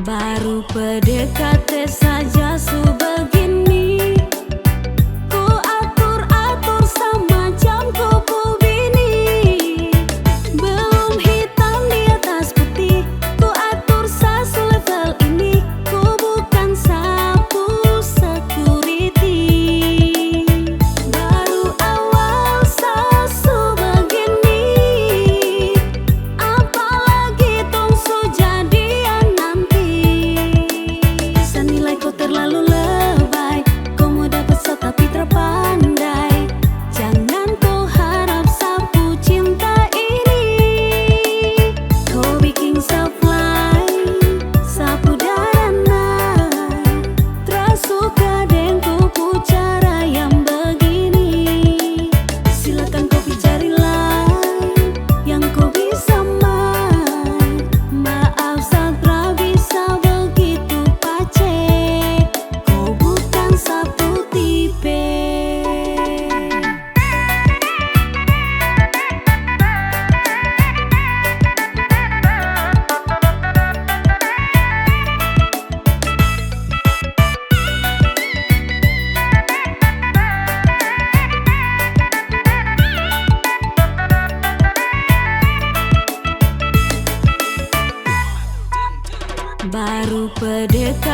Baru PDKT saja sebegini, ku atur-atur sama jam kupu bini. Belum hitam di atas putih, ku atur selevel ini. Ku bukan sapu security. Baru awal begini, apalagi tungsu jadian nanti. Senilai kau terlalu lebay, kau mau dapat tapi terpandai. Jangan kau harap sapu cinta ini. Kau bikin supply, sapu darana. Tersuka dengan kupu cara yang begini. Silakan kau cari lain yang kau bisa main. Maaf Sandra bisa begitu pacek, kau bukan sapu tipe. Baru PDKT